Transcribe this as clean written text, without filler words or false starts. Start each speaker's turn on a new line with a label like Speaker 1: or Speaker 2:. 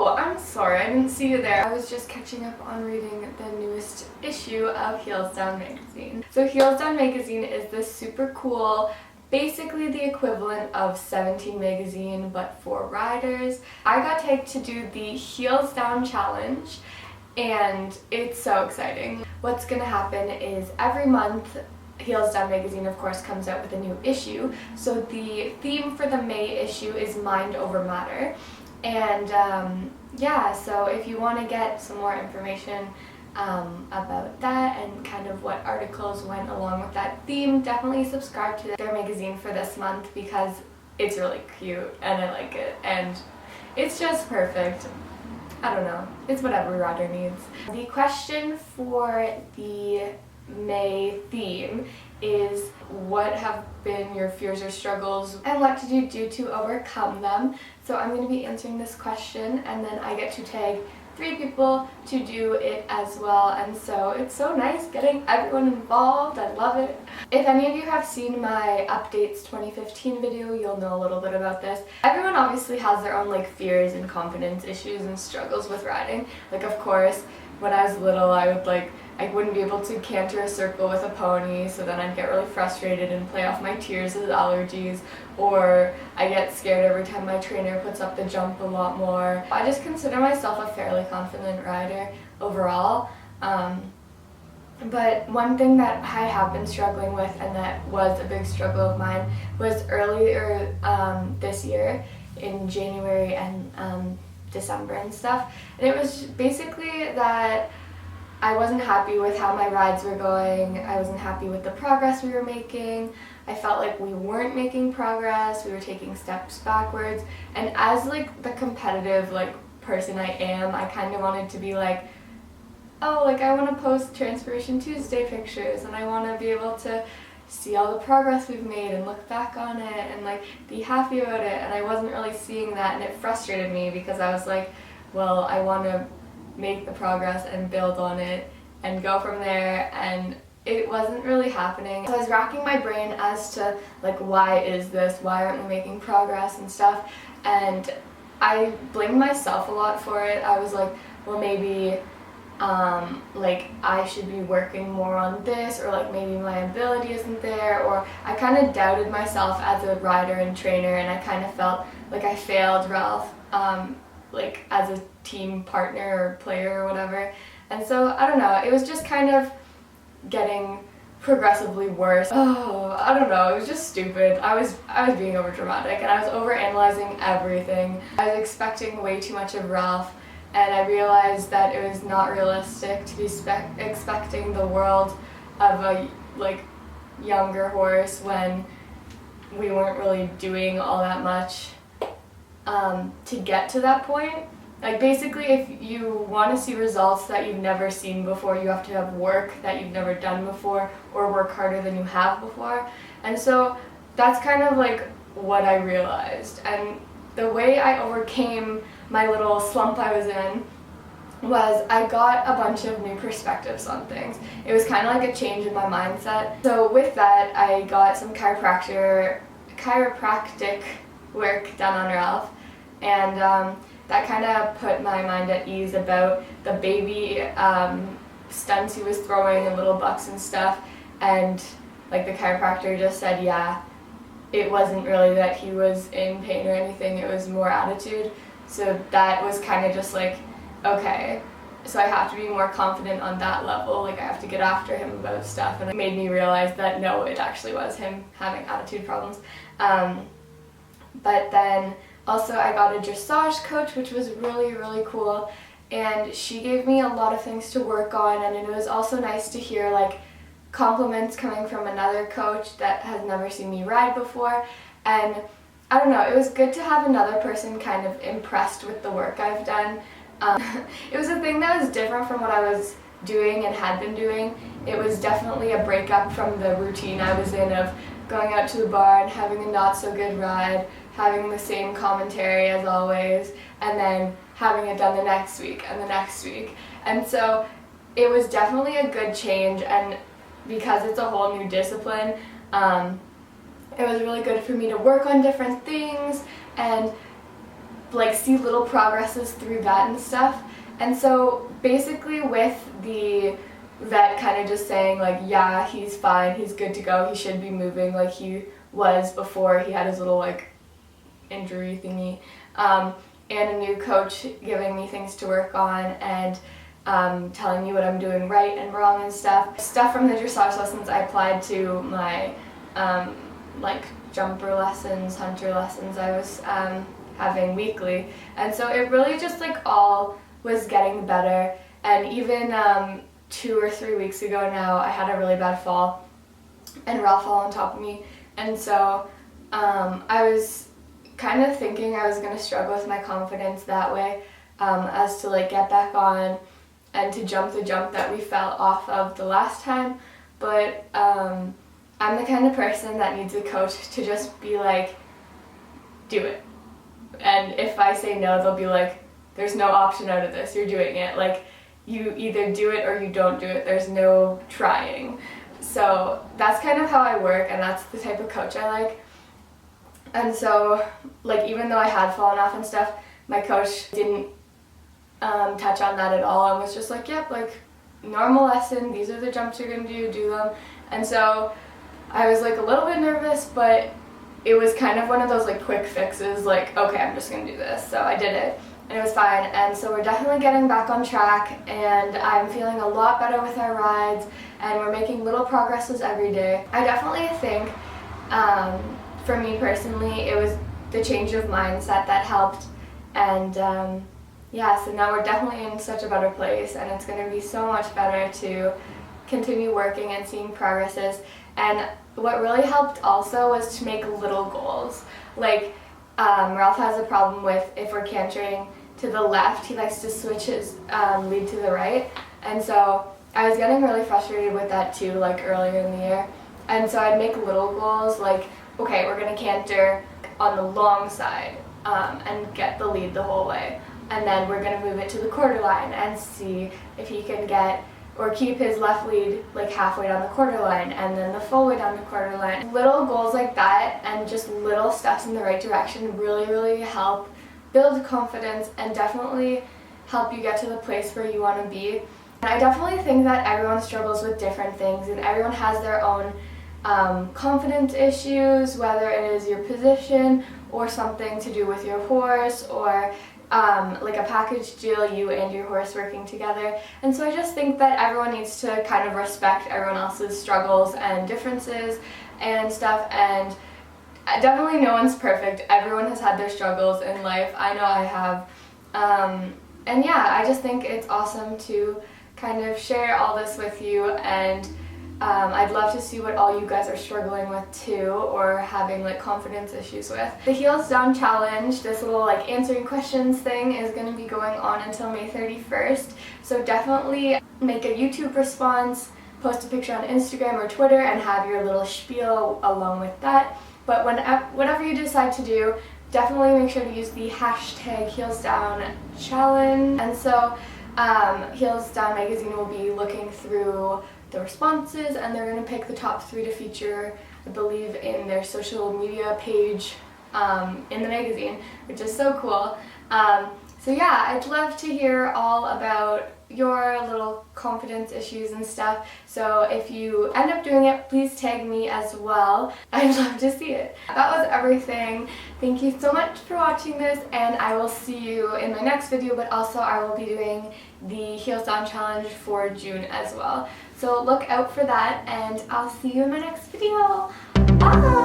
Speaker 1: Oh, I'm sorry, I didn't see you there. I was just catching up on reading the newest issue of Heels Down magazine. So Heels Down magazine is this super cool, basically the equivalent of 17 magazine but for riders. I got tagged to do the Heels Down challenge and it's so exciting. What's gonna happen is every month Heels Down magazine of course comes out with a new issue. So the theme for the May issue is Mind Over Matter. And yeah, so if you want to get some more information about that and kind of what articles went along with that theme, definitely subscribe to their magazine for this month because it's really cute and I like it and it's just perfect. I don't know, it's what every rider needs. The question for the May theme is what have been your fears or struggles and what did you do to overcome them? So I'm going to be answering this question and then I get to tag 3 people to do it as well, and so it's so nice getting everyone involved. I love it. If any of you have seen my updates 2015 video, you'll know a little bit about this. Everyone obviously has their own like fears and confidence issues and struggles with riding. Like of course when I was little I wouldn't be able to canter a circle with a pony, so then I'd get really frustrated and play off my tears as allergies, or I get scared every time my trainer puts up the jump a lot more. I just consider myself a fairly confident rider overall, but one thing that I have been struggling with and that was a big struggle of mine was earlier this year in January and December and stuff, and it was basically that I wasn't happy with how my rides were going. I wasn't happy with the progress we were making. I felt like we weren't making progress. We were taking steps backwards. And as like the competitive person I am, I kind of wanted to be like, oh, I want to post Transformation Tuesday pictures and I want to be able to see all the progress we've made and look back on it and be happy about it. And I wasn't really seeing that and it frustrated me because I was like, well, I want to make the progress and build on it and go from there, and it wasn't really happening. So I was racking my brain as to why is this, why aren't we making progress and stuff, and I blamed myself a lot for it. I was like, well, maybe I should be working more on this, or maybe my ability isn't there, or I kind of doubted myself as a rider and trainer, and I kind of felt like I failed Ralph as a team partner or player or whatever. And so I don't know, it was just kind of getting progressively worse. Oh, I don't know, it was just stupid. I was being over dramatic and I was over analyzing everything. I was expecting way too much of Ralph, and I realized that it was not realistic to be expecting the world of a younger horse when we weren't really doing all that much to get to that point. Basically, if you want to see results that you've never seen before, you have to have work that you've never done before or work harder than you have before. And so that's kind of what I realized. And the way I overcame my little slump I was in was I got a bunch of new perspectives on things. It was kind of like a change in my mindset. So with that, I got some chiropractic work done on Ralph, and that kind of put my mind at ease about the baby stunts he was throwing and little bucks and stuff, and the chiropractor just said, yeah, it wasn't really that he was in pain or anything, it was more attitude. So that was kind of just okay, so I have to be more confident on that level, I have to get after him about stuff, and it made me realize that no, it actually was him having attitude problems. But then also I got a dressage coach, which was really, really cool, and she gave me a lot of things to work on, and it was also nice to hear compliments coming from another coach that has never seen me ride before, and I don't know, it was good to have another person kind of impressed with the work I've done. It was a thing that was different from what I was doing and had been doing. It was definitely a breakup from the routine I was in of going out to the bar and having a not so good ride, having the same commentary as always, and then having it done the next week and the next week. And so it was definitely a good change, and because it's a whole new discipline, it was really good for me to work on different things and like see little progresses through that and stuff. And so basically with the vet kind of just saying like, yeah, he's fine, he's good to go, he should be moving like he was before he had his little like injury thingy, and a new coach giving me things to work on and telling me what I'm doing right and wrong and stuff. Stuff from the dressage lessons I applied to my like jumper lessons, hunter lessons I was having weekly, and so it really just like all was getting better. And even 2 or 3 weeks ago now, I had a really bad fall and Ralph fell on top of me, and so I was kind of thinking I was going to struggle with my confidence that way, as to like get back on and to jump the jump that we fell off of the last time. But I'm the kind of person that needs a coach to just be like, do it. And if I say no, they'll be like, there's no option out of this, you're doing it. Like, you either do it or you don't do it, there's no trying. So that's kind of how I work, and that's the type of coach I like. And so, like, even though I had fallen off and stuff, my coach didn't touch on that at all, and was just like, yep, like, normal lesson, these are the jumps you're gonna do them. And so I was like a little bit nervous, but it was kind of one of those like quick fixes, like, okay, I'm just gonna do this. So I did it, and it was fine. And so we're definitely getting back on track, and I'm feeling a lot better with our rides, and we're making little progresses every day. I definitely think, for me personally, it was the change of mindset that helped, and yeah, so now we're definitely in such a better place, and it's going to be so much better to continue working and seeing progresses. And what really helped also was to make little goals. Like, Ralph has a problem with, if we're cantering to the left, he likes to switch his lead to the right, and so I was getting really frustrated with that too, like earlier in the year. And so I'd make little goals, like, okay, we're going to canter on the long side and get the lead the whole way. And then we're going to move it to the quarter line and see if he can get or keep his left lead like halfway down the quarter line and then the full way down the quarter line. Little goals like that and just little steps in the right direction really, really help build confidence and definitely help you get to the place where you want to be. And I definitely think that everyone struggles with different things, and everyone has their own confidence issues, whether it is your position or something to do with your horse, or like a package deal, you and your horse working together. And so I just think that everyone needs to kind of respect everyone else's struggles and differences and stuff, and definitely no one's perfect. Everyone has had their struggles in life. I know I have. And yeah, I just think it's awesome to kind of share all this with you, and I'd love to see what all you guys are struggling with too, or having like confidence issues with. The Heels Down Challenge, this little like answering questions thing, is going to be going on until May 31st. So definitely make a YouTube response, post a picture on Instagram or Twitter, and have your little spiel along with that. But whatever you decide to do, definitely make sure to use the hashtag HEELSDOWNCHALLENGE. And so Heels Down Magazine will be looking through the responses, and they're going to pick the top 3 to feature, I believe, in their social media page in the magazine, which is so cool. So yeah, I'd love to hear all about your little confidence issues and stuff. So if you end up doing it, please tag me as well. I'd love to see it. That was everything. Thank you so much for watching this, and I will see you in my next video, but also I will be doing the Heels Down Challenge for June as well. So look out for that, and I'll see you in my next video. Bye!